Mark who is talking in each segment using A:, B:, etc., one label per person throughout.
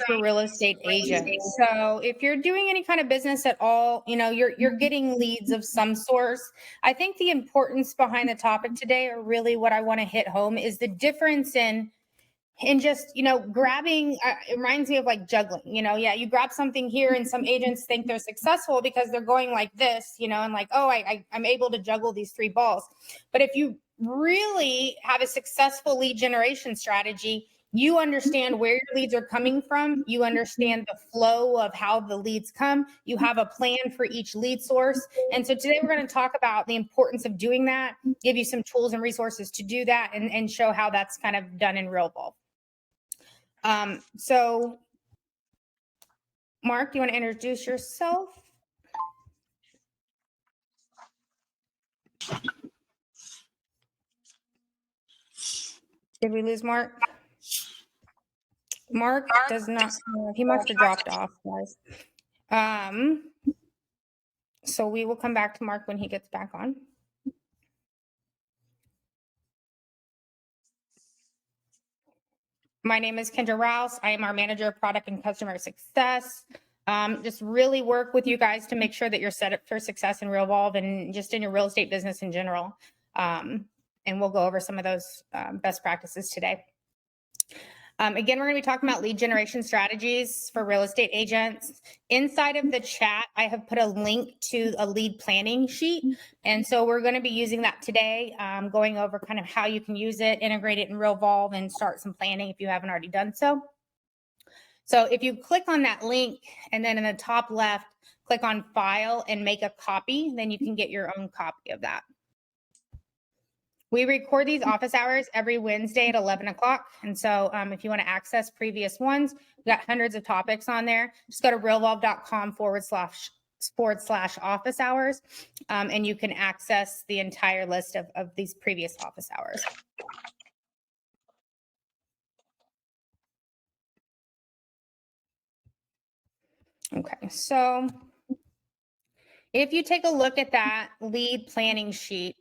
A: for real estate agents. So if you're doing any kind of business at all, you're getting leads of some source. I think the importance behind the topic today, or really what I want to hit home, is the difference in just grabbing. It reminds me of like juggling. You grab something here, and some agents think they're successful because they're going like this, and like, oh, I'm able to juggle these 3 balls. But if you really have a successful lead generation strategy, you understand where your leads are coming from. You understand the flow of how the leads come. You have a plan for each lead source. And so today we're going to talk about the importance of doing that, give you some tools and resources to do that, and show how that's kind of done in Realvolve. So Mark, do you want to introduce yourself? Did we lose Mark? Mark does not, he must have dropped off, guys. So we will come back to Mark when he gets back on. My name is Kendra Rouse. I am our manager of product and customer success. Just really work with you guys to make sure that you're set up for success in Realvolve and just in your real estate business in general. And we'll go over some of those best practices today. Again, we're going to be talking about lead generation strategies for real estate agents. Inside of the chat, I have put a link to a lead planning sheet. And so we're going to be using that today, going over kind of how you can use it, integrate it in Realvolve, and start some planning if you haven't already done so. So if you click on that link, and then in the top left, click on File and make a copy, then you can get your own copy of that. We record these office hours every Wednesday at 11 o'clock. And so if you want to access previous ones, we've got hundreds of topics on there. Just go to realvolve.com/office hours, and you can access the entire list of these previous office hours. Okay, so if you take a look at that lead planning sheet,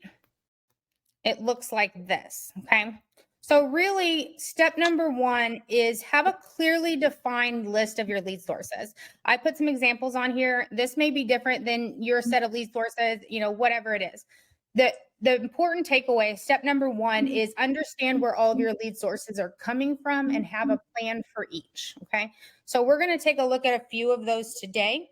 A: it looks like this, okay? So really, step number 1 is have a clearly defined list of your lead sources. I put some examples on here. This may be different than your set of lead sources, whatever it is. The important takeaway, step number 1, is understand where all of your lead sources are coming from and have a plan for each, okay? So we're gonna take a look at a few of those today.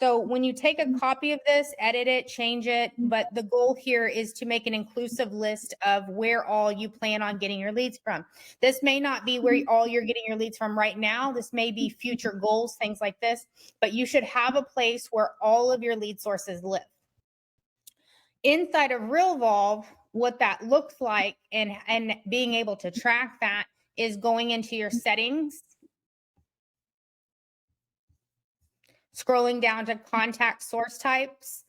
A: So when you take a copy of this, edit it, change it, but the goal here is to make an inclusive list of where all you plan on getting your leads from. This may not be where all you're getting your leads from right now. This may be future goals, things like this, but you should have a place where all of your lead sources live. Inside of Realvolve, what that looks like and being able to track that is going into your settings, scrolling down to contact source types.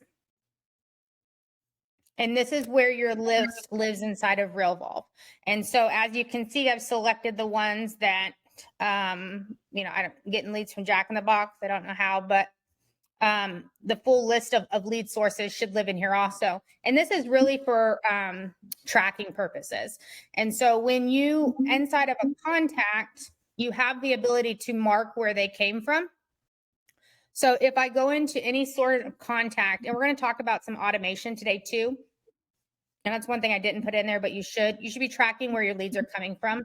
A: And this is where your list lives inside of Realvolve. And so as you can see, I've selected the ones that, I'm getting leads from Jack in the Box. I don't know how, but the full list of lead sources should live in here also. And this is really for tracking purposes. And so when you, inside of a contact, you have the ability to mark where they came from. So if I go into any sort of contact, and we're going to talk about some automation today too. And that's one thing I didn't put in there, but you should be tracking where your leads are coming from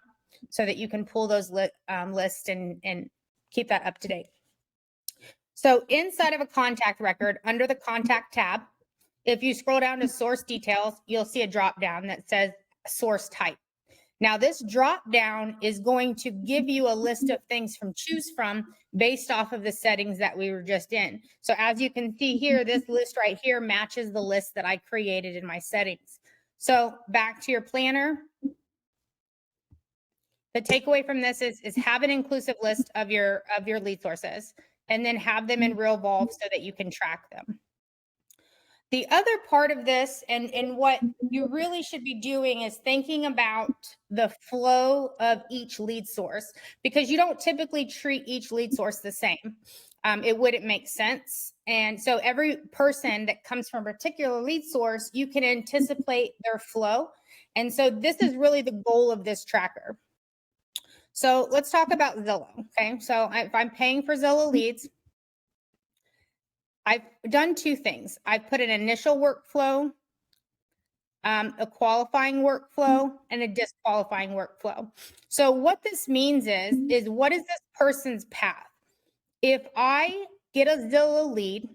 A: so that you can pull those lists and keep that up to date. So inside of a contact record, under the contact tab, if you scroll down to source details, you'll see a drop down that says source type. Now, this drop down is going to give you a list of things from choose from based off of the settings that we were just in. So as you can see here, this list right here matches the list that I created in my settings. So back to your planner. The takeaway from this is have an inclusive list of your lead sources, and then have them in Realvolve so that you can track them. The other part of this, and what you really should be doing, is thinking about the flow of each lead source, because you don't typically treat each lead source the same. It wouldn't make sense. And so every person that comes from a particular lead source, you can anticipate their flow. And so this is really the goal of this tracker. So let's talk about Zillow. Okay. So if I'm paying for Zillow leads, I've done two things. I've put an initial workflow, a qualifying workflow, and a disqualifying workflow. So what this means is what is this person's path? If I get a Zillow lead,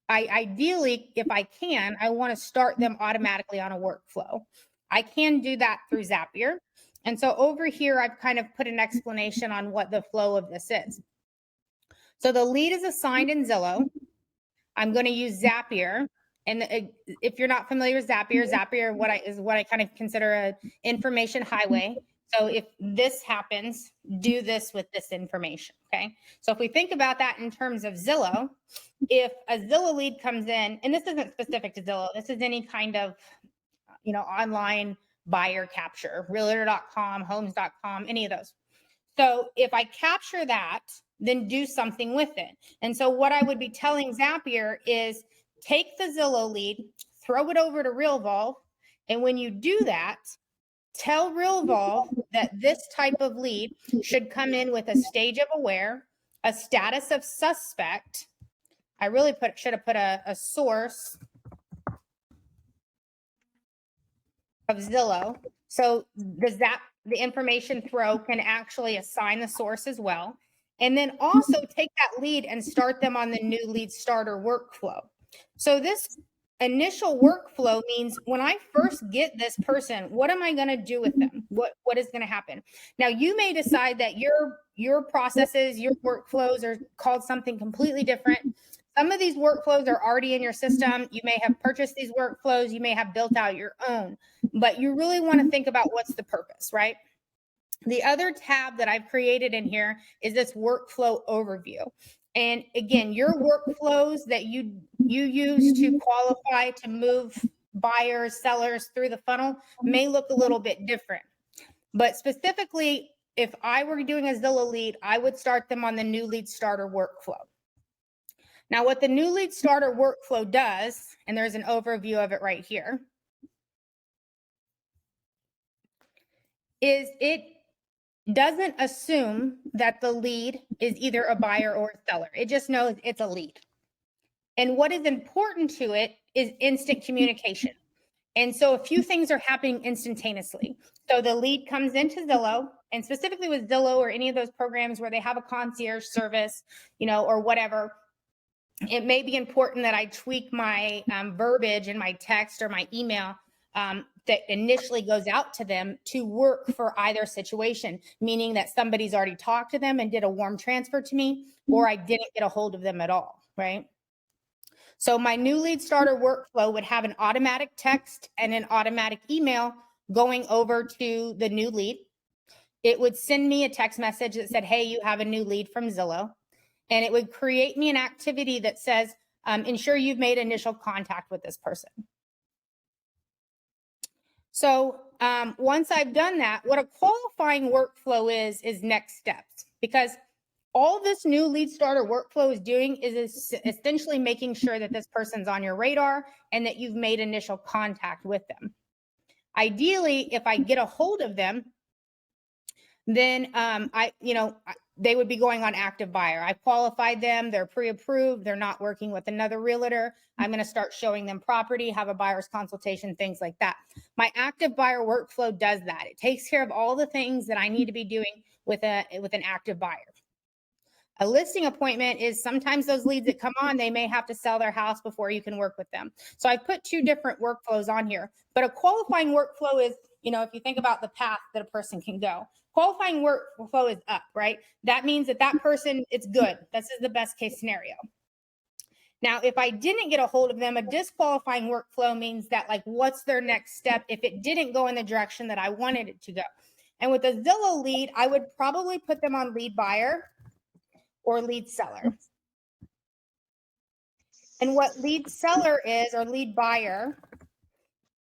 A: I ideally, if I can, I want to start them automatically on a workflow. I can do that through Zapier. And so over here, I've kind of put an explanation on what the flow of this is. So the lead is assigned in Zillow. I'm going to use Zapier. And if you're not familiar with Zapier, Zapier is what I kind of consider a information highway. So if this happens, do this with this information, okay? So if we think about that in terms of Zillow, if a Zillow lead comes in, and this isn't specific to Zillow, this is any kind of, online buyer capture, realtor.com, homes.com, any of those. So if I capture that, then do something with it. And so what I would be telling Zapier is take the Zillow lead, throw it over to Realvolve, and when you do that, tell Realvolve that this type of lead should come in with a stage of aware, a status of suspect. I really should have put a source of Zillow. So the information throw can actually assign the source as well. And then also take that lead and start them on the new lead starter workflow. So this initial workflow means when I first get this person, what am I going to do with them? What is going to happen? Now you may decide that your processes, your workflows are called something completely different. Some of these workflows are already in your system. You may have purchased these workflows. You may have built out your own, but you really want to think about what's the purpose, right? The other tab that I've created in here is this workflow overview. And again, your workflows that you use to qualify to move buyers, sellers through the funnel may look a little bit different. But specifically, if I were doing a Zillow lead, I would start them on the new lead starter workflow. Now, what the new lead starter workflow does, and there's an overview of it right here, is it doesn't assume that the lead is either a buyer or a seller. It just knows it's a lead. And what is important to it is instant communication. And so a few things are happening instantaneously. So the lead comes into Zillow, and specifically with Zillow or any of those programs where they have a concierge service, or whatever, it may be important that I tweak my verbiage in my text or my email that initially goes out to them to work for either situation, meaning that somebody's already talked to them and did a warm transfer to me, or I didn't get a hold of them at all, right? So my new lead starter workflow would have an automatic text and an automatic email going over to the new lead. It would send me a text message that said, hey, you have a new lead from Zillow. And it would create me an activity that says, ensure you've made initial contact with this person. So once I've done that, what a qualifying workflow is next steps, because all this new lead starter workflow is doing is essentially making sure that this person's on your radar and that you've made initial contact with them. Ideally, if I get a hold of them, then they would be going on active buyer. I qualified them, they're pre-approved, they're not working with another realtor. I'm going to start showing them property, have a buyer's consultation, things like that. My active buyer workflow does that. It takes care of all the things that I need to be doing with an active buyer. A listing appointment is sometimes those leads that come on, they may have to sell their house before you can work with them. So I've put two different workflows on here, but a qualifying workflow is, if you think about the path that a person can go, qualifying workflow is up, right? That means that person, it's good. This is the best case scenario. Now, if I didn't get a hold of them, a disqualifying workflow means that, like, what's their next step if it didn't go in the direction that I wanted it to go? And with a Zillow lead, I would probably put them on lead buyer or lead seller. And what lead seller is, or lead buyer,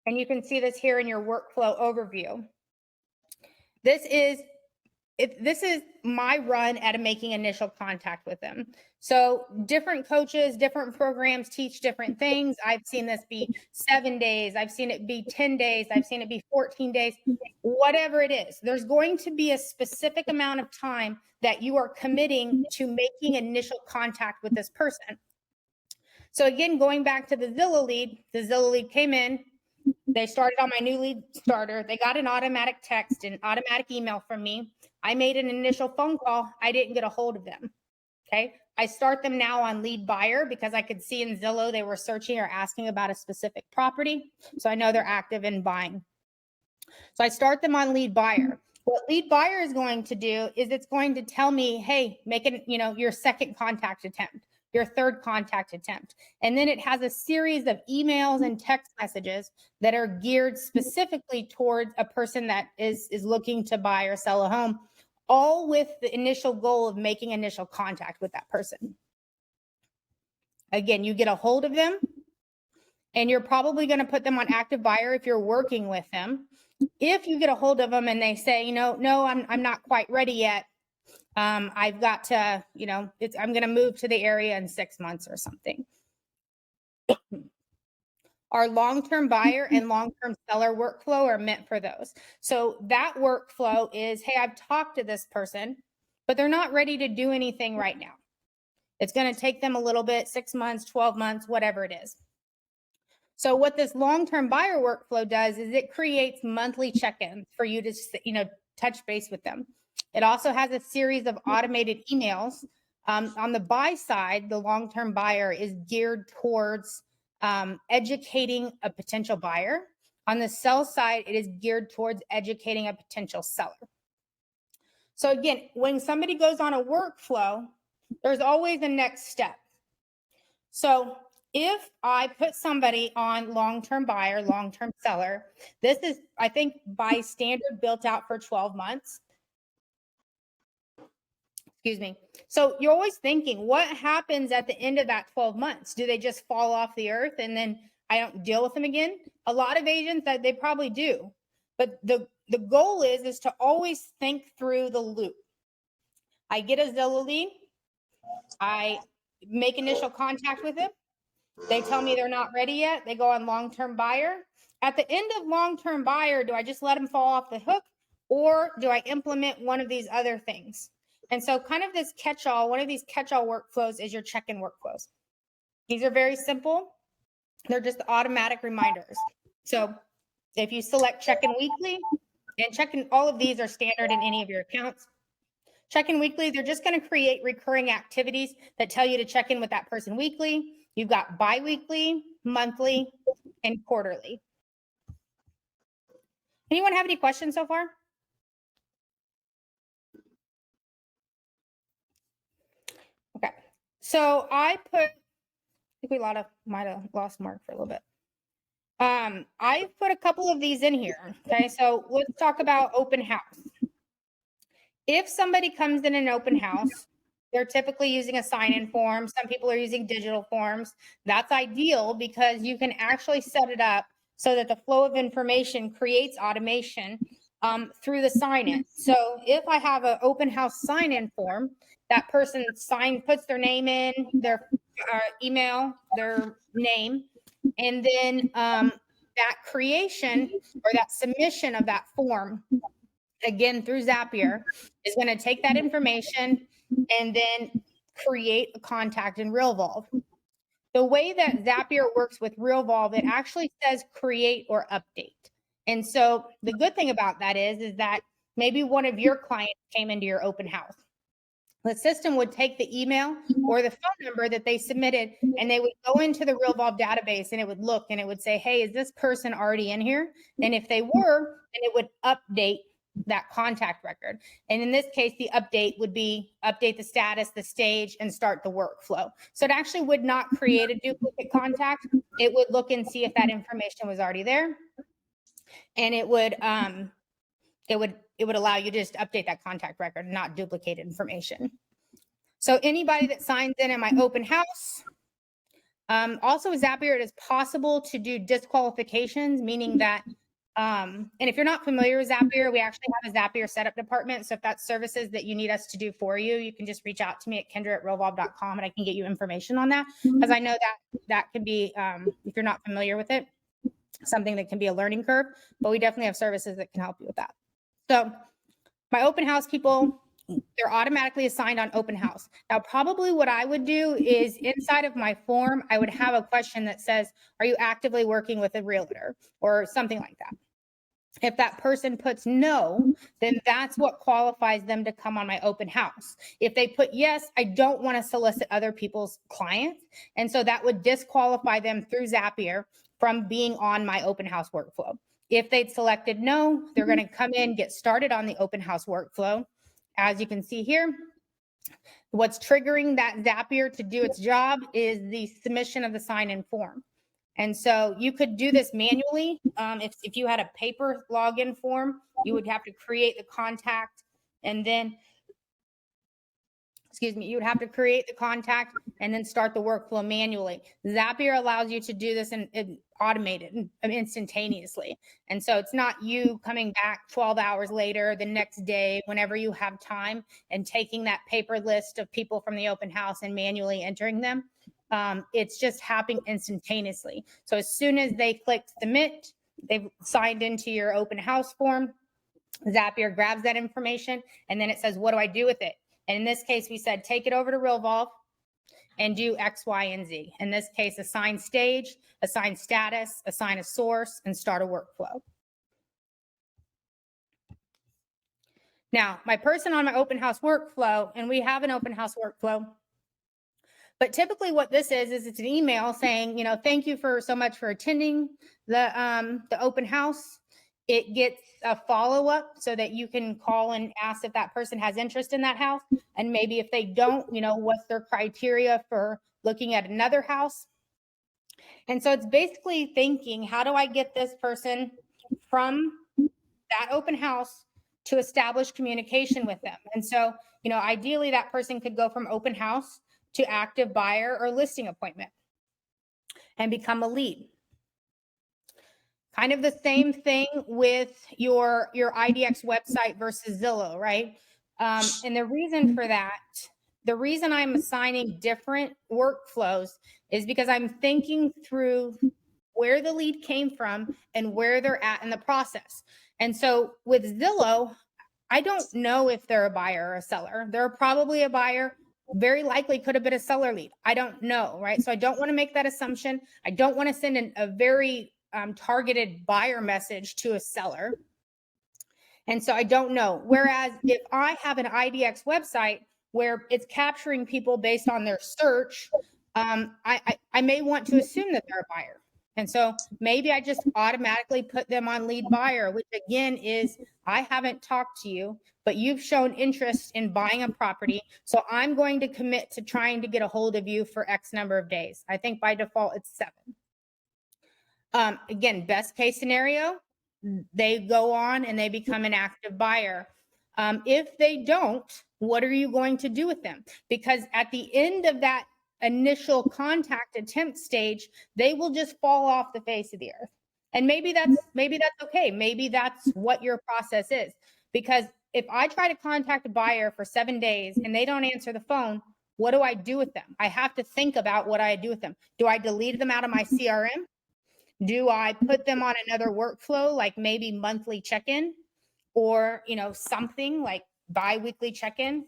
A: and you can see this here in your workflow overview. This is this is my run at making initial contact with them. So different coaches, different programs teach different things. I've seen this be 7 days. I've seen it be 10 days. I've seen it be 14 days, whatever it is. There's going to be a specific amount of time that you are committing to making initial contact with this person. So again, going back to the Zillow lead came in. They started on my new lead starter. They got an automatic text and automatic email from me. I made an initial phone call. I didn't get a hold of them. Okay. I start them now on lead buyer because I could see in Zillow they were searching or asking about a specific property. So I know they're active in buying. So I start them on lead buyer. What lead buyer is going to do is it's going to tell me, hey, make it, your second contact attempt, your third contact attempt. And then it has a series of emails and text messages that are geared specifically towards a person that is looking to buy or sell a home, all with the initial goal of making initial contact with that person. Again, you get a hold of them and you're probably going to put them on active buyer if you're working with them. If you get a hold of them and they say, no, I'm not quite ready yet. I've got to, I'm going to move to the area in 6 months or something. Our long-term buyer and long-term seller workflow are meant for those. So that workflow is, hey, I've talked to this person, but they're not ready to do anything right now. It's going to take them a little bit, 6 months, 12 months, whatever it is. So what this long-term buyer workflow does is it creates monthly check-ins for you to, touch base with them. It also has a series of automated emails. On the buy side, the long-term buyer is geared towards educating a potential buyer. On the sell side, it is geared towards educating a potential seller. So again, when somebody goes on a workflow, there's always a next step. So if I put somebody on long-term buyer, long-term seller, this is, I think, by standard built out for 12 months. Excuse me. So you're always thinking, what happens at the end of that 12 months? Do they just fall off the earth and then I don't deal with them again? A lot of agents that they probably do. But the goal is to always think through the loop. I get a Zillow lead. I make initial contact with them. They tell me they're not ready yet. They go on long-term buyer. At the end of long-term buyer, do I just let them fall off the hook or do I implement one of these other things? And so kind of this catch-all, one of these catch-all workflows is your check-in workflows. These are very simple. They're just automatic reminders. So if you select check-in weekly, and check-in, all of these are standard in any of your accounts. Check-in weekly, they're just going to create recurring activities that tell you to check in with that person weekly. You've got bi-weekly, monthly, and quarterly. Anyone have any questions so far? Okay, so I think we might have lost Mark for a little bit. I put a couple of these in here. Okay, so let's talk about open house. If somebody comes in an open house, they're typically using a sign-in form. Some people are using digital forms. That's ideal because you can actually set it up so that the flow of information creates automation through the sign-in. So if I have an open house sign-in form, that person puts their name in, their email, their name, and then that creation or that submission of that form, again through Zapier, is going to take that information and then create a contact in Realvolve. The way that Zapier works with Realvolve, it actually says create or update. And so the good thing about that is that maybe one of your clients came into your open house. The system would take the email or the phone number that they submitted and they would go into the Realvolve database and it would look and it would say, hey, is this person already in here? And if they were, then it would update that contact record. And in this case, the update would be update the status, the stage, and start the workflow. So it actually would not create a duplicate contact. It would look and see if that information was already there. And it would allow you to just update that contact record and not duplicate information. So anybody that signs in my open house, also Zapier, it is possible to do disqualifications, meaning that And if you're not familiar with Zapier, we actually have a Zapier setup department. So if that's services that you need us to do for you, you can just reach out to me at kendra@realvolve.com and I can get you information on that. Because I know that could be, if you're not familiar with it, something that can be a learning curve, but we definitely have services that can help you with that. So my open house people, they're automatically assigned on open house. Now, probably what I would do is inside of my form, I would have a question that says, are you actively working with a realtor or something like that? If that person puts no, then that's what qualifies them to come on my open house. If they put yes, I don't want to solicit other people's clients. And so that would disqualify them through Zapier from being on my open house workflow. If they'd selected no, they're going to come in, get started on the open house workflow. As you can see here, what's triggering that Zapier to do its job is the submission of the sign-in form. And so you could do this manually. If you had a paper login form, you would have to create the contact and then, you would have to create the contact and then start the workflow manually. Zapier allows you to do this and automate it instantaneously. And so it's not you coming back 12 hours later, the next day, whenever you have time, and taking that paper list of people from the open house and manually entering them. It's just happening instantaneously. So as soon as they click submit, they've signed into your open house form. Zapier grabs that information and then it says, what do I do with it? And in this case, we said, take it over to Realvolve and do X, Y, and Z. In this case, assign stage, assign status, assign a source, and start a workflow. Now, my person on my open house workflow, and we have an open house workflow, but typically what this is it's an email saying, thank you for so much for attending the open house. It gets a follow-up so that you can call and ask if that person has interest in that house. And maybe if they don't, what's their criteria for looking at another house. And so it's basically thinking, how do I get this person from that open house to establish communication with them? And so, ideally that person could go from open house to active buyer or listing appointment and become a lead. Kind of the same thing with your IDX website versus Zillow, right? And the reason for that, the reason I'm assigning different workflows is because I'm thinking through where the lead came from and where they're at in the process. And so with Zillow, I don't know if they're a buyer or a seller. They're probably a buyer, very likely could have been a seller lead. I don't know, right? So I don't want to make that assumption. I don't want to send a very targeted buyer message to a seller. And so I don't know. Whereas if I have an IDX website where it's capturing people based on their search, I may want to assume that they're a buyer. And so maybe I just automatically put them on lead buyer, which again is, I haven't talked to you, but you've shown interest in buying a property. So I'm going to commit to trying to get a hold of you for X number of days. I think by default it's 7. Again, best case scenario, they go on and they become an active buyer. If they don't, what are you going to do with them? Because at the end of that initial contact attempt stage, they will just fall off the face of the earth. And maybe that's okay. Maybe that's what your process is. Because if I try to contact a buyer for 7 days and they don't answer the phone, what do I do with them? I have to think about what I do with them. Do I delete them out of my CRM? Do I put them on another workflow, like maybe monthly check-in or, something like bi-weekly check-in?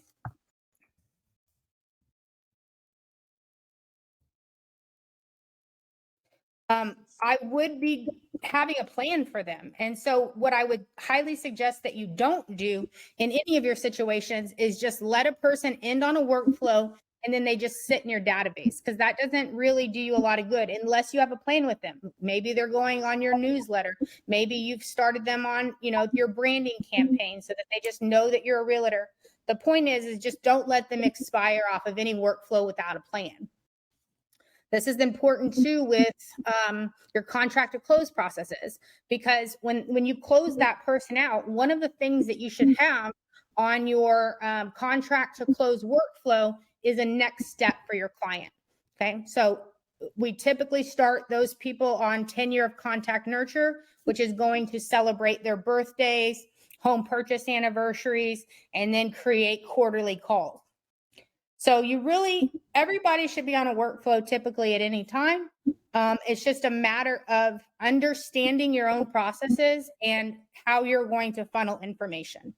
A: I would be having a plan for them. And so what I would highly suggest that you don't do in any of your situations is just let a person end on a workflow and then they just sit in your database, because that doesn't really do you a lot of good unless you have a plan with them. Maybe they're going on your newsletter. Maybe you've started them on, your branding campaign so that they just know that you're a realtor. The point is just don't let them expire off of any workflow without a plan. This is important too with your contract to close processes, because when you close that person out, one of the things that you should have on your contract to close workflow is a next step for your client. Okay, so we typically start those people on 10 year of contact nurture, which is going to celebrate their birthdays, home purchase anniversaries, and then create quarterly calls. So everybody should be on a workflow typically at any time. It's just a matter of understanding your own processes and how you're going to funnel information.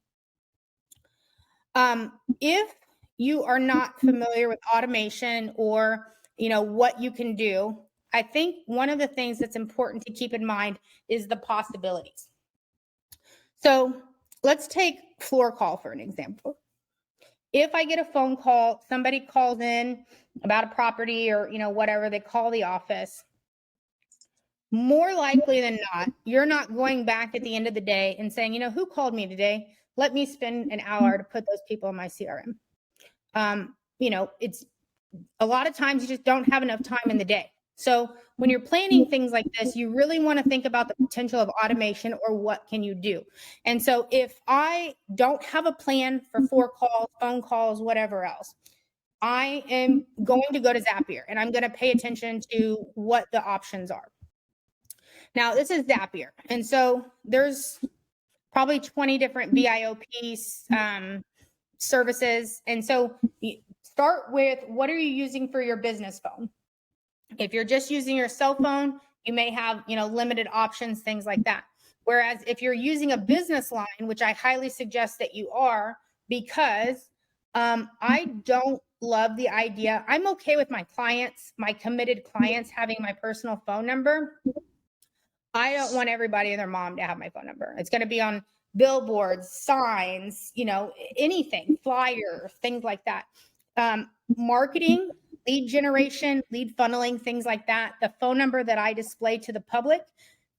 A: If you are not familiar with automation or what you can do, I think one of the things that's important to keep in mind is the possibilities. So let's take floor call for an example. If I get a phone call, somebody calls in about a property or whatever, they call the office, more likely than not, you're not going back at the end of the day and saying, who called me today? Let me spend an hour to put those people in my CRM. It's a lot of times you just don't have enough time in the day. So when you're planning things like this, you really want to think about the potential of automation or what can you do. And so if I don't have a plan for phone calls, whatever else, I am going to go to Zapier and I'm going to pay attention to what the options are. Now, this is Zapier. And so there's probably 20 different BIOP services. And so start with, what are you using for your business phone? If you're just using your cell phone, you may have, limited options, things like that. Whereas if you're using a business line, which I highly suggest that you are, because I don't love the idea. I'm okay with my clients, my committed clients having my personal phone number. I don't want everybody and their mom to have my phone number. It's going to be on billboards, signs, anything, flyers, things like that. Marketing, lead generation, lead funneling, things like that. The phone number that I display to the public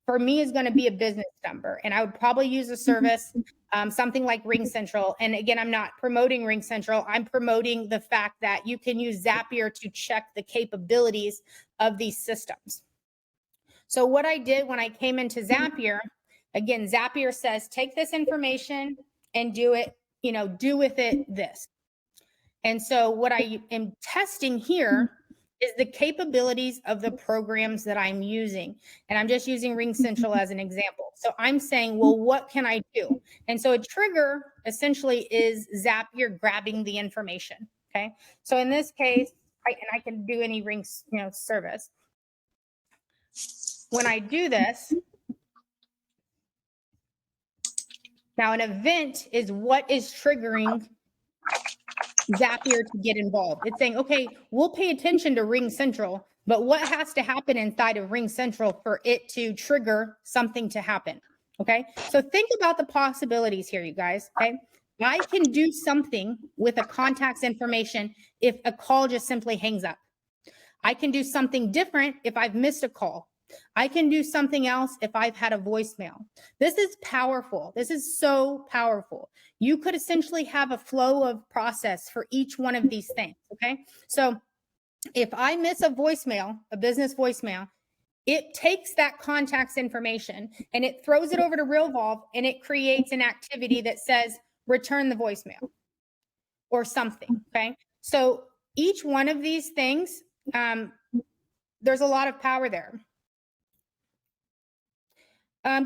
A: for me is going to be a business number. And I would probably use a service, something like RingCentral. And again, I'm not promoting RingCentral. I'm promoting the fact that you can use Zapier to check the capabilities of these systems. So what I did when I came into Zapier, again, Zapier says, take this information and do with it this. And so what I am testing here is the capabilities of the programs that I'm using. And I'm just using RingCentral as an example. So I'm saying, well, what can I do? And so a trigger essentially is Zapier grabbing the information. Okay. So in this case, I can do any Ring, service. When I do this, now an event is what is triggering Zapier to get involved. It's saying, okay, we'll pay attention to RingCentral, but what has to happen inside of RingCentral for it to trigger something to happen? Okay, so think about the possibilities here, you guys. Okay, I can do something with a contact's information if a call just simply hangs up. I can do something different if I've missed a call. I can do something else if I've had a voicemail. This is powerful. This is so powerful. You could essentially have a flow of process for each one of these things, okay? So if I miss a voicemail, a business voicemail, it takes that contact's information and it throws it over to Realvolve and it creates an activity that says, return the voicemail or something, okay? So each one of these things, there's a lot of power there.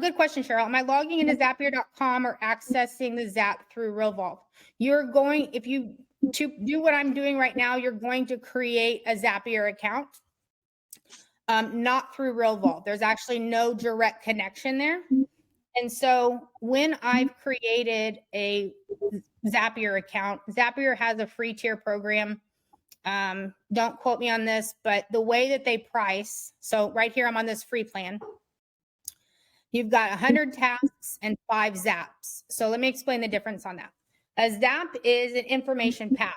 A: Good question, Cheryl. Am I logging into Zapier.com or accessing the Zap through Realvolve? If you to do what I'm doing right now, you're going to create a Zapier account, not through Realvolve. There's actually no direct connection there. And so when I've created a Zapier account, Zapier has a free tier program. Don't quote me on this, but the way that they price, so right here, I'm on this free plan. You've got 100 tasks and 5 zaps. So let me explain the difference on that. A zap is an information path.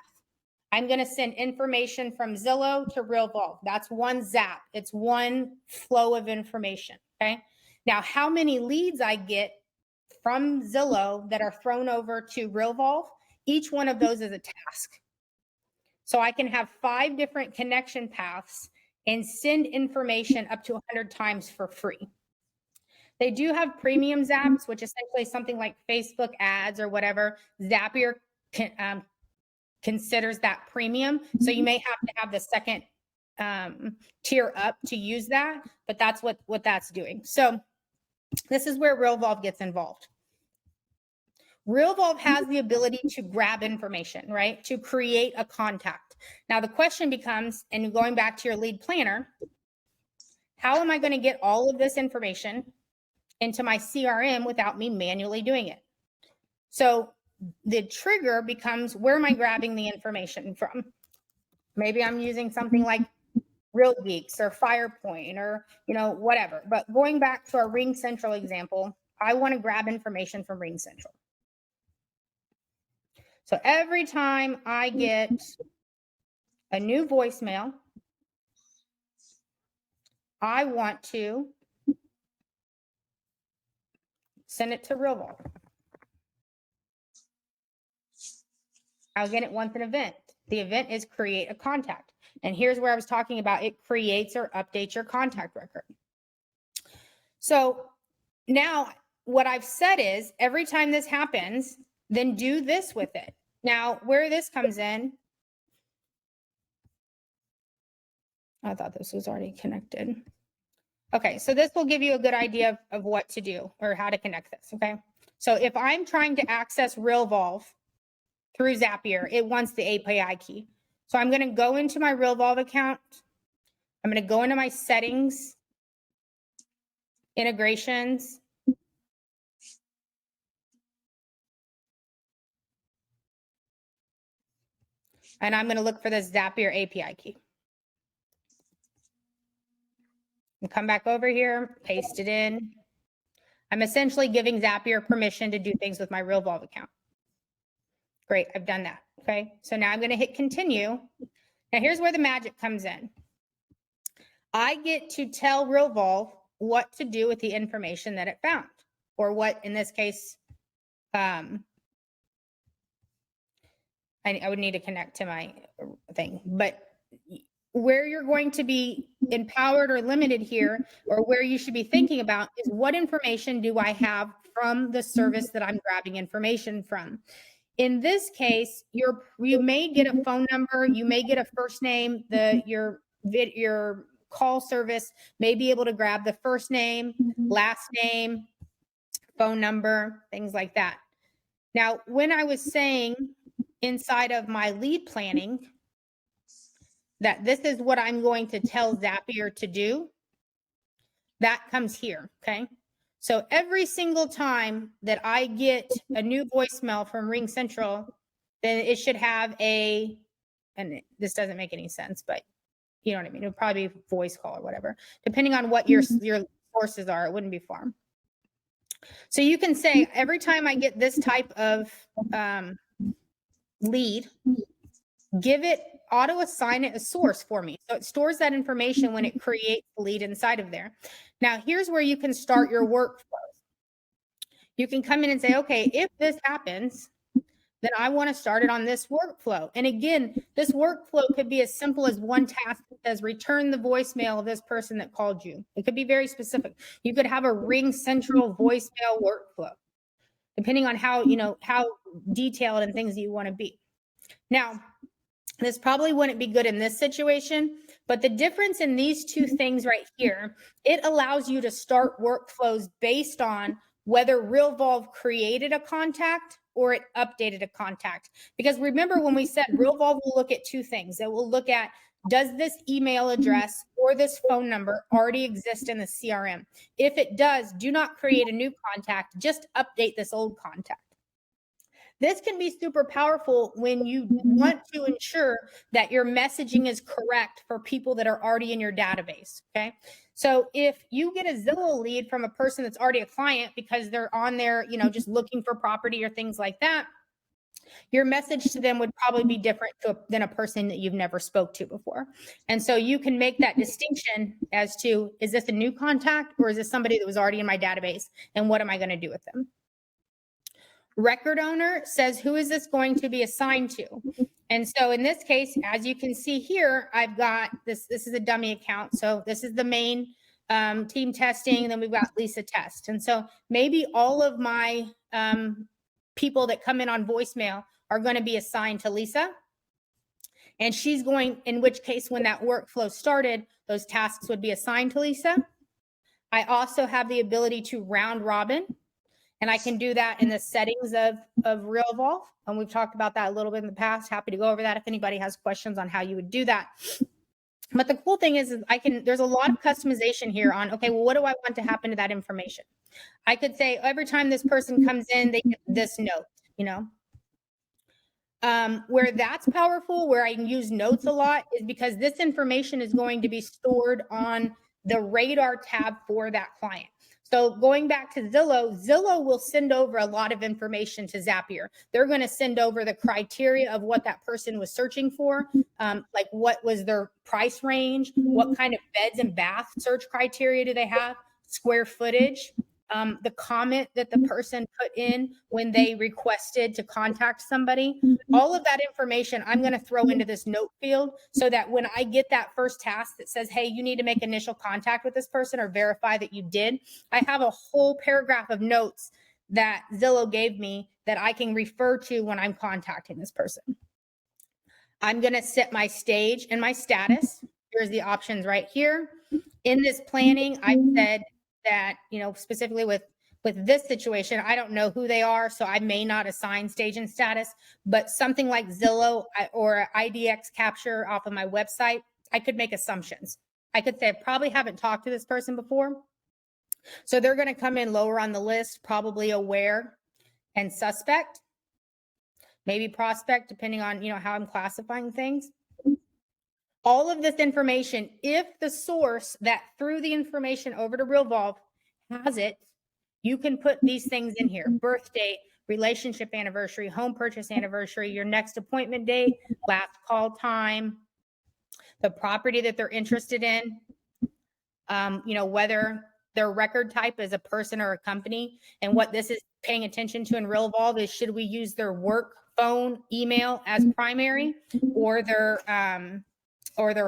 A: I'm going to send information from Zillow to Realvolve. That's one zap. It's one flow of information. Okay. Now, how many leads I get from Zillow that are thrown over to Realvolve, each one of those is a task. So I can have 5 different connection paths and send information up to 100 times for free. They do have premium zaps, which is essentially something like Facebook ads or whatever. Zapier considers that premium. So you may have to have the second tier up to use that, but that's what that's doing. So this is where Realvolve gets involved. Realvolve has the ability to grab information, right? To create a contact. Now the question becomes, and going back to your lead planner, how am I going to get all of this information into my CRM without me manually doing it? So the trigger becomes, where am I grabbing the information from? Maybe I'm using something like Real Geeks or Firepoint or, whatever. But going back to our Ring Central example, I want to grab information from Ring Central. So every time I get a new voicemail, I want to send it to Realvolve. I'll get it once an event. The event is create a contact. And here's where I was talking about it creates or updates your contact record. So now what I've said is every time this happens, then do this with it. Now, where this comes in, I thought this was already connected. Okay, so this will give you a good idea of what to do or how to connect this, okay? So if I'm trying to access Realvolve through Zapier, it wants the API key. So I'm going to go into my Realvolve account. I'm going to go into my settings, integrations, and I'm going to look for this Zapier API key. And come back over here, paste it in. I'm essentially giving Zapier permission to do things with my Realvolve account. Great, I've done that, okay? So now I'm going to hit continue. Now here's where the magic comes in. I get to tell Realvolve what to do with the information that it found, or what, in this case, I would need to connect to my thing, but where you're going to be empowered or limited here, or where you should be thinking about is what information do I have from the service that I'm grabbing information from. In this case, you may get a phone number, you may get a first name, your call service may be able to grab the first name, last name, phone number, things like that. Now, when I was saying inside of my lead planning that this is what I'm going to tell Zapier to do, that comes here, okay? So every single time that I get a new voicemail from Ring Central, then it should have and this doesn't make any sense, but you know what I mean? It would probably be voice call or whatever, depending on what your sources are. It wouldn't be farm. So you can say every time I get this type of lead, auto assign it a source for me. So it stores that information when it creates the lead inside of there. Now, here's where you can start your workflows. You can come in and say, okay, if this happens, then I want to start it on this workflow. And again, this workflow could be as simple as one task that says return the voicemail of this person that called you. It could be very specific. You could have a Ring Central voicemail workflow, depending on how detailed and things you want to be. Now, this probably wouldn't be good in this situation, but the difference in these two things right here, it allows you to start workflows based on whether Realvolve created a contact or it updated a contact. Because remember when we said Realvolve will look at two things. It will look at, does this email address or this phone number already exist in the CRM? If it does, do not create a new contact, just update this old contact. This can be super powerful when you want to ensure that your messaging is correct for people that are already in your database, okay? So if you get a Zillow lead from a person that's already a client because they're on there, just looking for property or things like that, your message to them would probably be different than a person that you've never spoke to before. And so you can make that distinction as to, is this a new contact or is this somebody that was already in my database? And what am I going to do with them? Record owner says, who is this going to be assigned to? And so in this case, as you can see here, I've got this is a dummy account. So this is the main team testing. And then we've got Lisa test. And so maybe all of my people that come in on voicemail are going to be assigned to Lisa. And she's going, in which case, when that workflow started, those tasks would be assigned to Lisa. I also have the ability to round robin, and I can do that in the settings of Realvolve. And we've talked about that a little bit in the past. Happy to go over that if anybody has questions on how you would do that. But the cool thing is there's a lot of customization here on, okay, well, what do I want to happen to that information? I could say every time this person comes in, they get this note, you know. Where that's powerful, where I can use notes a lot, is because this information is going to be stored on the radar tab for that client. So going back to Zillow will send over a lot of information to Zapier. They're going to send over the criteria of what that person was searching for, like what was their price range, what kind of beds and bath search criteria do they have, square footage, the comment that the person put in when they requested to contact somebody. All of that information I'm going to throw into this note field so that when I get that first task that says, hey, you need to make initial contact with this person or verify that you did, I have a whole paragraph of notes that Zillow gave me that I can refer to when I'm contacting this person. I'm going to set my stage and my status. Here's the options right here. In this planning, I said that, you know, specifically with this situation, I don't know who they are, so I may not assign stage and status, but something like Zillow or IDX capture off of my website, I could make assumptions. I could say, I probably haven't talked to this person before. So they're going to come in lower on the list, probably aware and suspect, maybe prospect, depending on, you know, how I'm classifying things. All of this information, if the source that threw the information over to Realvolve has it, you can put these things in here: birth date, relationship anniversary, home purchase anniversary, your next appointment date, last call time, the property that they're interested in, you know, whether their record type is a person or a company. And what this is paying attention to in Realvolve is, should we use their work phone, email as primary, or their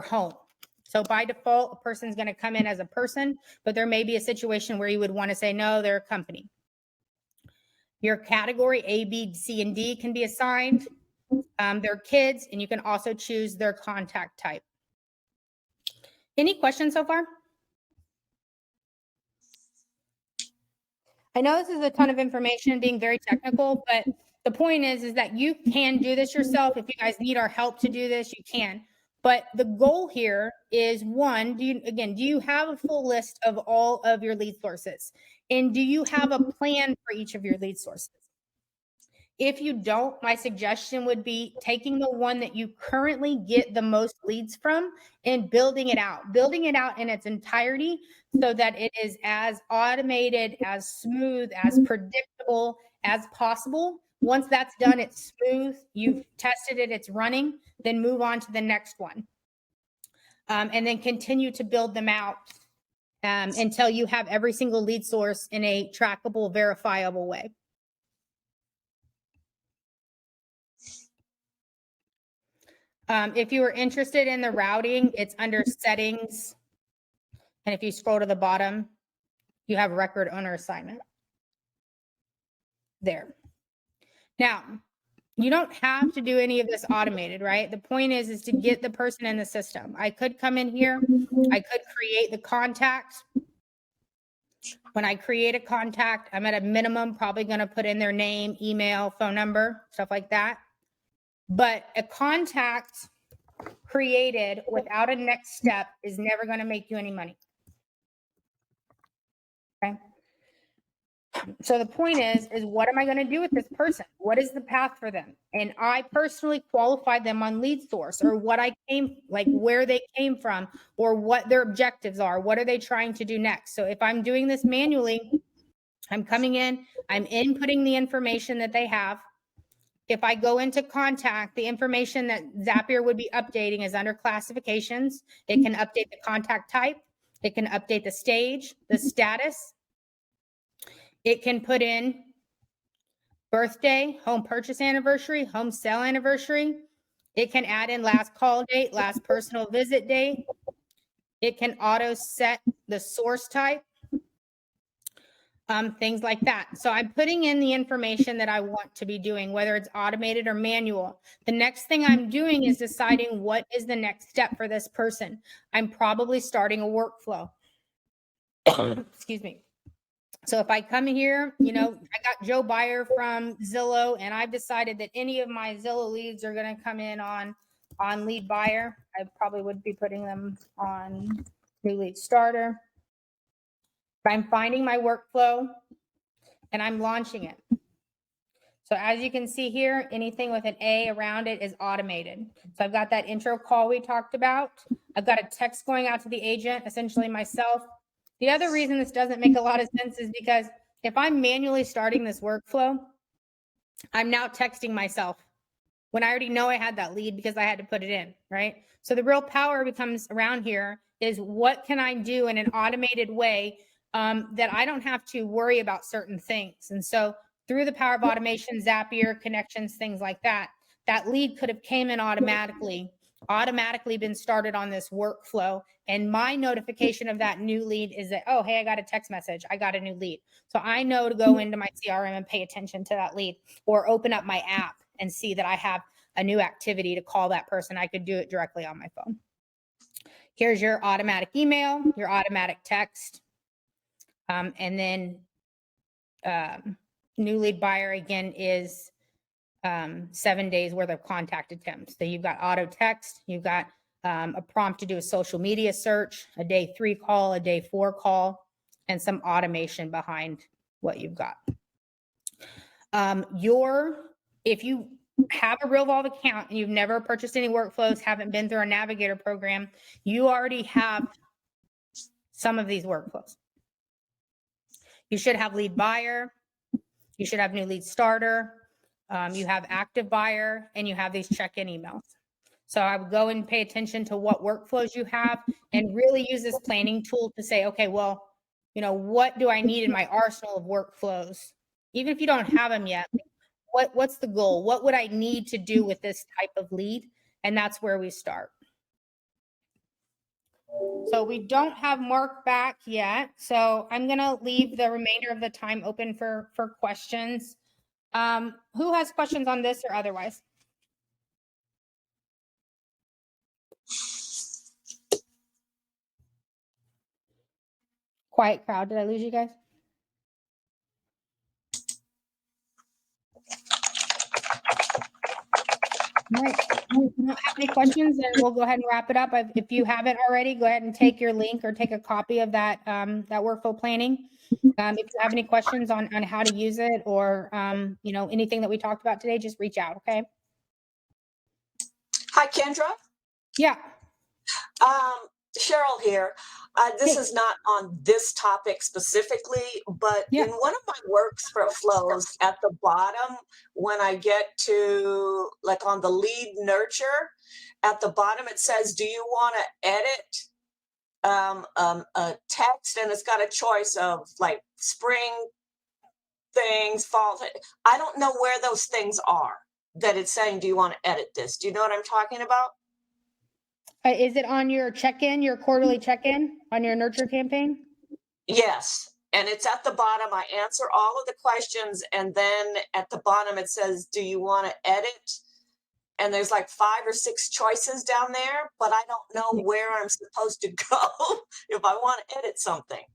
A: home? So by default, a person's going to come in as a person, but there may be a situation where you would want to say, no, they're a company. Your category A, B, C, and D can be assigned. Their kids, and you can also choose their contact type. Any questions so far? I know this is a ton of information, being very technical, but the point is that you can do this yourself. If you guys need our help to do this, you can. But the goal here is, one, do you have a full list of all of your lead sources? And do you have a plan for each of your lead sources? If you don't, my suggestion would be taking the one that you currently get the most leads from and building it out in its entirety so that it is as automated, as smooth, as predictable as possible. Once that's done, it's smooth, you've tested it, it's running, then move on to the next one. And then continue to build them out until you have every single lead source in a trackable, verifiable way. If you are interested in the routing, it's under settings. And if you scroll to the bottom, you have record owner assignment there. Now, you don't have to do any of this automated, right? The point is to get the person in the system. I could come in here, I could create the contact. When I create a contact, I'm at a minimum probably going to put in their name, email, phone number, stuff like that. But a contact created without a next step is never going to make you any money. Okay. So the point is what am I going to do with this person? What is the path for them? And I personally qualified them on lead source, or what where they came from, or what their objectives are. What are they trying to do next? So if I'm doing this manually, I'm coming in, I'm inputting the information that they have. If I go into contact, the information that Zapier would be updating is under classifications. It can update the contact type. It can update the stage, the status. It can put in birthday, home purchase anniversary, home sale anniversary. It can add in last call date, last personal visit date. It can auto set the source type. things like that. So I'm putting in the information that I want to be doing, whether it's automated or manual. The next thing I'm doing is deciding what is the next step for this person. I'm probably starting a workflow. Excuse me. So if I come here, I got Joe Buyer from Zillow, and I've decided that any of my Zillow leads are going to come in on lead buyer. I probably would be putting them on new lead starter. I'm finding my workflow and I'm launching it. So as you can see here, anything with an A around it is automated. So I've got that intro call we talked about. I've got a text going out to the agent, essentially myself. The other reason this doesn't make a lot of sense is because if I'm manually starting this workflow, I'm now texting myself when I already know I had that lead because I had to put it in, right? So the real power becomes around here is what can I do in an automated way that I don't have to worry about certain things. And so through the power of automation, Zapier, connections, things like that, that lead could have came in automatically been started on this workflow. And my notification of that new lead is that, oh, hey, I got a text message. I got a new lead. So I know to go into my CRM and pay attention to that lead, or open up my app and see that I have a new activity to call that person. I could do it directly on my phone. Here's your automatic email, your automatic text. And then new lead buyer again is 7 days worth of contact attempts. So you've got auto text, you've got a prompt to do a social media search, a day 3 call, a day 4 call, and some automation behind what you've got. If you have a Realvolve account and you've never purchased any workflows, haven't been through our navigator program, you already have some of these workflows. You should have lead buyer, you should have new lead starter, you have active buyer, and you have these check-in emails. So I would go and pay attention to what workflows you have and really use this planning tool to say, okay, well, what do I need in my arsenal of workflows? Even if you don't have them yet, what's the goal? What would I need to do with this type of lead? And that's where we start. So we don't have Mark back yet. So I'm going to leave the remainder of the time open for questions. Who has questions on this or otherwise? Quiet crowd. Did I lose you guys? All right. If you don't have any questions, then we'll go ahead and wrap it up. If you haven't already, go ahead and take your link or take a copy of that workflow planning. If you have any questions on how to use it or anything that we talked about today, just reach out. Okay.
B: Hi, Kendra.
A: Yeah.
B: Cheryl here. This is not on this topic specifically, but in one of my workflows at the bottom, when I get to like on the lead nurture, at the bottom it says, do you want to edit a text? And it's got a choice of like spring things, fall. I don't know where those things are that it's saying, do you want to edit this? Do you know what I'm talking about?
A: Is it on your check-in, your quarterly check-in on your nurture campaign?
B: Yes. And it's at the bottom. I answer all of the questions. And then at the bottom, it says, do you want to edit? And there's like 5 or 6 choices down there, but I don't know where I'm supposed to go if I want to edit something.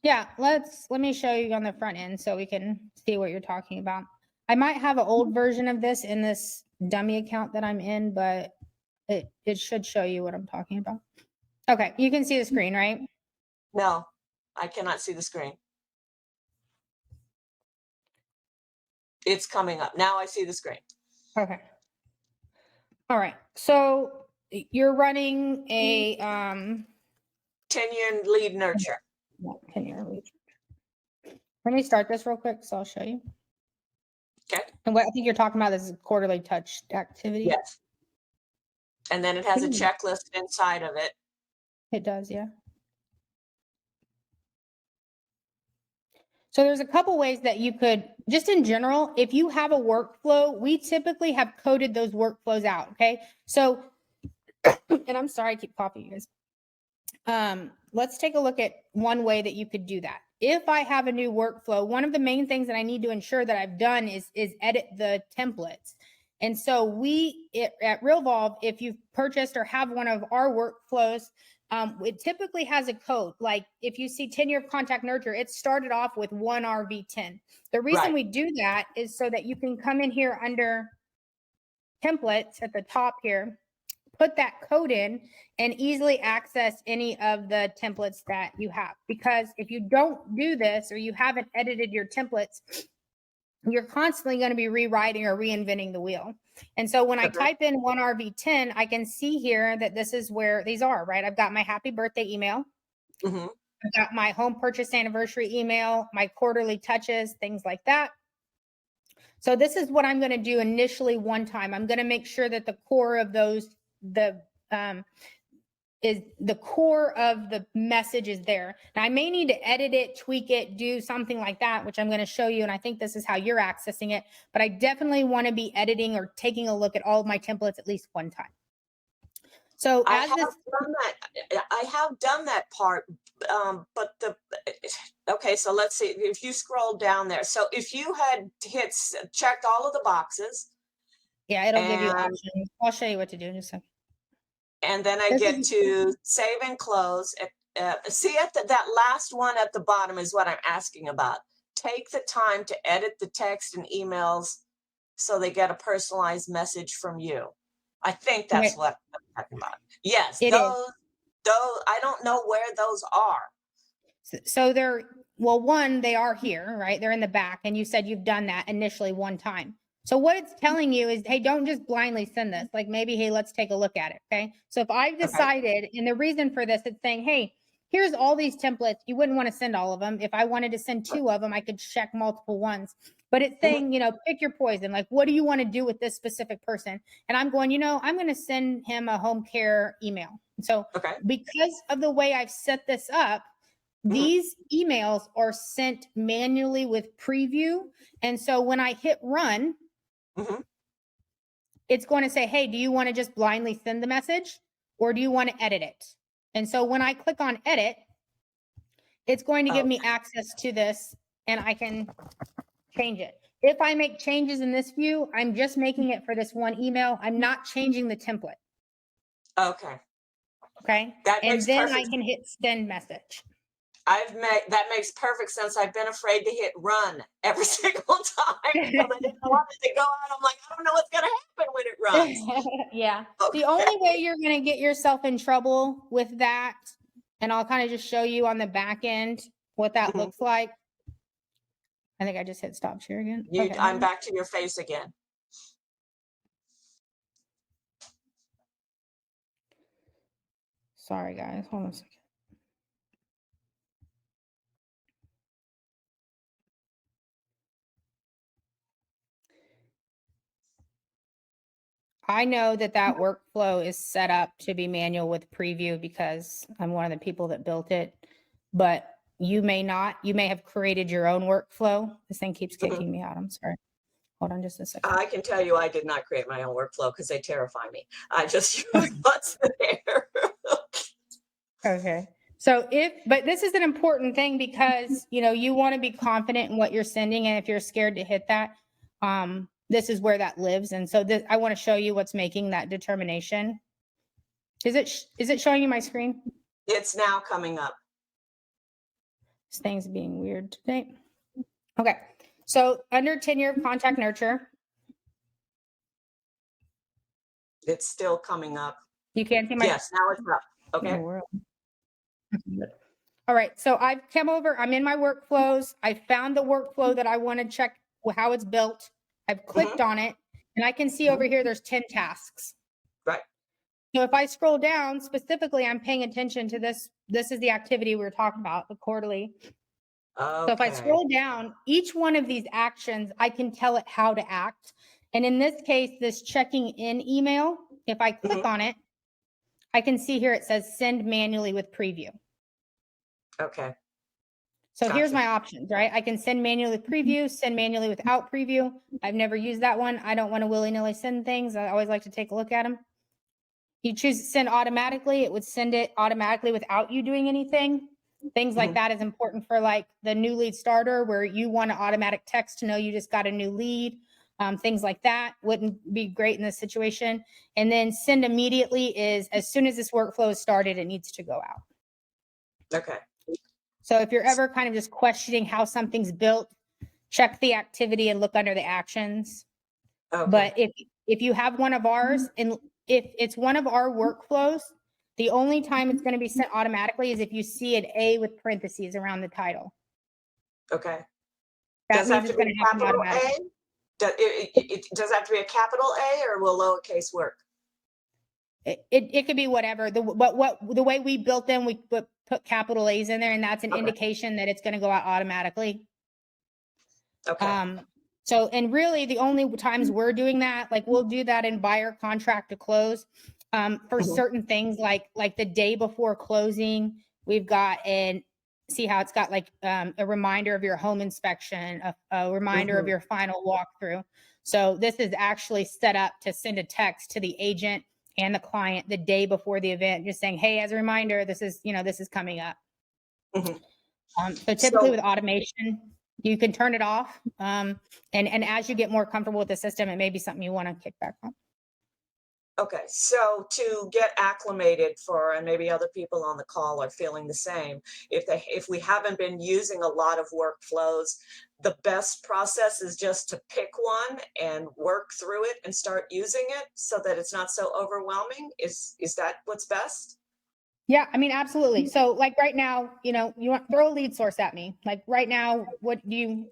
A: Yeah, let me show you on the front end so we can see what you're talking about. I might have an old version of this in this dummy account that I'm in, but it should show you what I'm talking about. Okay, you can see the screen, right?
B: No, I cannot see the screen. It's coming up. Now I see the screen.
A: Okay. All right. So you're running a
B: 10-year lead nurture.
A: 10-year lead. Let me start this real quick so I'll show you.
B: Okay.
A: And what I think you're talking about is quarterly touch activity.
B: Yes. And then it has a checklist inside of it.
A: It does, yeah. So there's a couple ways that you could, just in general, if you have a workflow, we typically have coded those workflows out, okay? So, and I'm sorry, I keep coughing, you guys. Let's take a look at one way that you could do that. if I have a new workflow, one of the main things that I need to ensure that I've done is edit the templates. And so at Realvolve, if you've purchased or have one of our workflows, it typically has a code. Like if you see tenure of contact nurture, it started off with 1RV10. The reason we do that is so that you can come in here under templates at the top here, put that code in, and easily access any of the templates that you have. Because if you don't do this, or you haven't edited your templates, you're constantly going to be rewriting or reinventing the wheel. And so when I type in 1RV10, I can see here that this is where these are, right? I've got my happy birthday email. I've got my home purchase anniversary email, my quarterly touches, things like that. So this is what I'm going to do initially one time. I'm going to make sure that the core of those, is the core of the message is there. Now I may need to edit it, tweak it, do something like that, which I'm going to show you. And I think this is how you're accessing it, but I definitely want to be editing or taking a look at all of my templates at least one time. So
B: I have done that part, but okay, so let's see, if you scroll down there. So if you had checked all of the boxes.
A: Yeah, it'll give you options. I'll show you what to do in just a second.
B: And then I get to save and close. See, that last one at the bottom is what I'm asking about. Take the time to edit the text and emails so they get a personalized message from you. I think that's what I'm talking about. Yes, those, I don't know where those are.
A: So one, they are here, right? They're in the back. And you said you've done that initially one time. So what it's telling you is, hey, don't just blindly send this. Like maybe, hey, let's take a look at it. Okay. So if I've decided, and the reason for this, it's saying, hey, here's all these templates. You wouldn't want to send all of them. If I wanted to send 2 of them, I could check multiple ones. But it's saying, pick your poison. Like, what do you want to do with this specific person? And I'm going, I'm going to send him a home care email. So because of the way I've set this up, these emails are sent manually with preview. And so when I hit run, it's going to say, hey, do you want to just blindly send the message or do you want to edit it? And so when I click on edit, it's going to give me access to this and I can change it. If I make changes in this view, I'm just making it for this one email. I'm not changing the template.
B: Okay.
A: And then I can hit send message.
B: That makes perfect sense. I've been afraid to hit run every single time because I didn't want it to go out. I'm like, I don't know what's going to happen when it runs.
A: Yeah. The only way you're going to get yourself in trouble with that, and I'll kind of just show you on the back end what that looks like. I think I just hit stop share again.
B: I'm back to your face again.
A: Sorry, guys. Hold on a second. I know that workflow is set up to be manual with preview because I'm one of the people that built it, but you may not. You may have created your own workflow. This thing keeps kicking me out. I'm sorry. Hold on just a second.
B: I can tell you I did not create my own workflow because they terrify me. I just use what's there.
A: Okay. So but this is an important thing because, you want to be confident in what you're sending. And if you're scared to hit that, this is where that lives. And so I want to show you what's making that determination. Is it showing you my screen?
B: It's now coming up.
A: This thing's being weird today. Okay. So under tenure of contact nurture.
B: It's still coming up.
A: You can't see my.
B: Yes, now it's up. Okay.
A: All right. So I've come over. I'm in my workflows. I found the workflow that I want to check how it's built. I've clicked on it and I can see over here there's 10 tasks.
B: Right.
A: So if I scroll down, specifically, I'm paying attention to this. This is the activity we were talking about, the quarterly. So if I scroll down, each one of these actions, I can tell it how to act. And in this case, this checking in email, if I click on it, I can see here it says send manually with preview.
B: Okay.
A: So here's my options, right? I can send manually with preview, send manually without preview. I've never used that one. I don't want to willy-nilly send things. I always like to take a look at them. You choose send automatically. It would send it automatically without you doing anything. Things like that is important for like the new lead starter where you want an automatic text to know you just got a new lead. Things like that wouldn't be great in this situation. And then send immediately is as soon as this workflow is started, it needs to go out.
B: Okay.
A: So if you're ever kind of just questioning how something's built, check the activity and look under the actions.
B: Okay.
A: But if you have one of ours, and if it's one of our workflows, the only time it's going to be sent automatically is if you see an A with parentheses around the title.
B: Okay.
A: That means it's going to happen automatically.
B: Does it have to be a capital A, or will lowercase work?
A: It could be whatever. The way we built them, we put capital A's in there, and that's an indication that it's going to go out automatically.
B: Okay.
A: So, and really the only times we're doing that, like we'll do that in buyer contract to close, for certain things like the day before closing, we've got see how it's got like, a reminder of your home inspection, a reminder of your final walkthrough. So this is actually set up to send a text to the agent and the client the day before the event, just saying, hey, as a reminder, this is coming up. So typically with automation, you can turn it off. And as you get more comfortable with the system, it may be something you want to kick back on.
B: Okay, so to get acclimated for, and maybe other people on the call are feeling the same, if we haven't been using a lot of workflows, the best process is just to pick one and work through it and start using it so that it's not so overwhelming. Is that what's best?
A: Yeah, I mean, absolutely. So like right now, you want throw a lead source at me. Like right now, what lead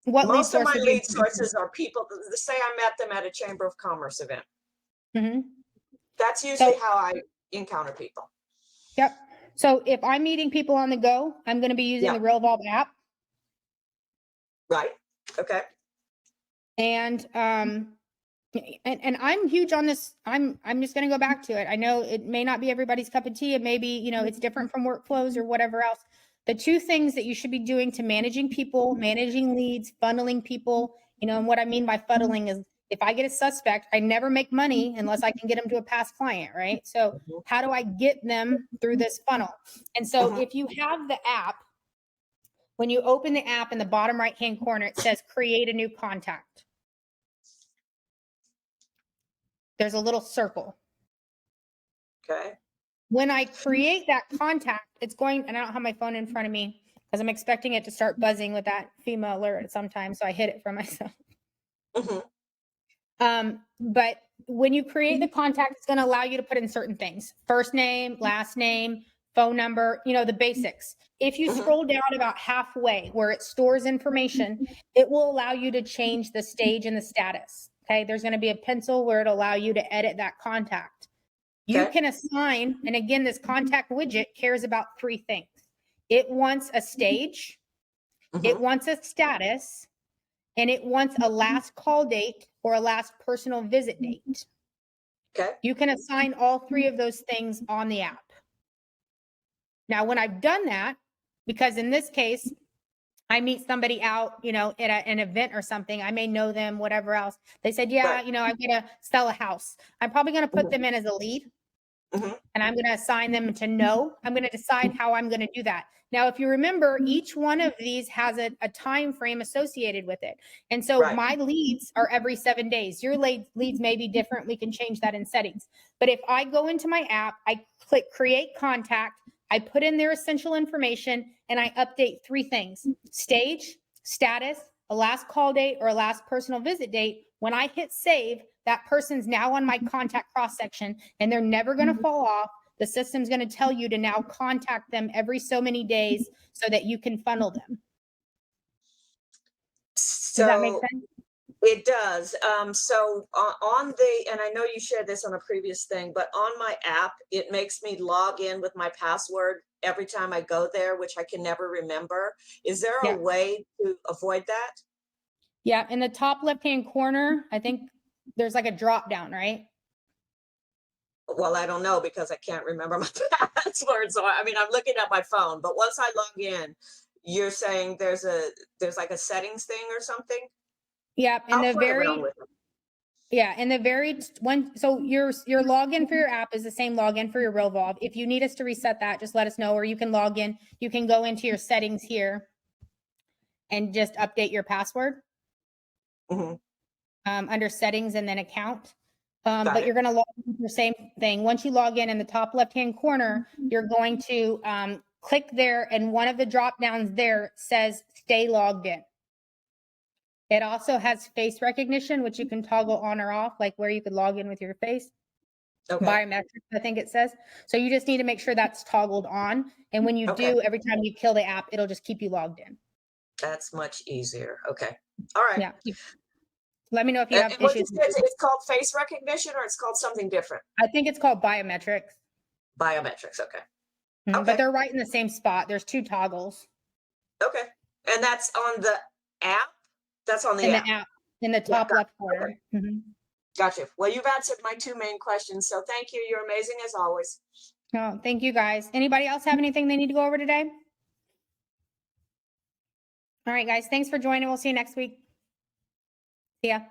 B: Most of
A: source
B: my
A: would
B: lead sources are people, say I met them at a Chamber of Commerce event. That's usually how I encounter people.
A: Yep. So if I'm meeting people on the go, I'm going to be using the Realvolve app.
B: Right. Okay.
A: And I'm huge on this. I'm just going to go back to it. I know it may not be everybody's cup of tea, and maybe, it's different from workflows or whatever else. The two things that you should be doing to managing people, managing leads, funneling people, and what I mean by funneling is if I get a suspect, I never make money unless I can get them to a past client, right? So how do I get them through this funnel? And so if you have the app, when you open the app in the bottom right-hand corner, it says create a new contact. There's a little circle.
B: Okay.
A: When I create that contact, it's going, and I don't have my phone in front of me because I'm expecting it to start buzzing with that FEMA alert at some time. So I hid it from myself. But when you create the contact, it's going to allow you to put in certain things: first name, last name, phone number, the basics. If you scroll down about halfway where it stores information, it will allow you to change the stage and the status. Okay. There's going to be a pencil where it'll allow you to edit that contact. You can assign, and again, this contact widget cares about three things. It wants a stage, it wants a status, and it wants a last call date or a last personal visit date.
B: Okay.
A: You can assign all three of those things on the app. Now, when I've done that, because in this case, I meet somebody out, at an event or something, I may know them, whatever else. They said, I'm going to sell a house. I'm probably going to put them in as a lead. And I'm going to assign them to no. I'm going to decide how I'm going to do that. Now, if you remember, each one of these has a time frame associated with it. And so my leads are every 7 days. Your leads may be different. We can change that in settings. But if I go into my app, I click create contact, I put in their essential information, and I update three things: stage, status, a last call date, or a last personal visit date. When I hit save, that person's now on my contact cross section, and they're never going to fall off. The system's going to tell you to now contact them every so many days so that you can funnel them.
B: So
A: does that make sense?
B: It does. So and I know you shared this on a previous thing, but on my app, it makes me log in with my password every time I go there, which I can never remember. Is there a way to avoid that?
A: Yeah. In the top left-hand corner, I think there's like a drop down, right?
B: Well, I don't know because I can't remember my password. So I'm looking at my phone, but once I log in, you're saying there's like a settings thing or something?
A: Yeah. In
B: I'll
A: the
B: play
A: very,
B: around with it.
A: Yeah, and the very one, so your login for your app is the same login for your Realvolve. If you need us to reset that, just let us know, or you can log in. You can go into your settings here and just update your password under settings and then account. But you're going to log in the same thing. Once you log in the top left-hand corner, you're going to click there, and one of the drop downs there says stay logged in. It also has face recognition, which you can toggle on or off, like where you could log in with your face.
B: Okay.
A: Biometrics, I think it says. So you just need to make sure that's toggled on. And when you do, every time you kill the app, it'll just keep you logged in.
B: That's much easier. Okay. All right.
A: Yeah. Let me know if you have
B: what
A: issues.
B: it's called face recognition, or it's called something different?
A: I think it's called biometrics.
B: Biometrics. Okay.
A: But they're right in the same spot. There's two toggles.
B: Okay. And that's on the app? That's on the
A: in
B: app.
A: the app in the top left corner.
B: Gotcha. Well, you've answered my two main questions, so thank you. You're amazing as always.
A: Oh, thank you guys. Anybody else have anything they need to go over today? All right, guys. Thanks for joining. We'll see you next week. See ya.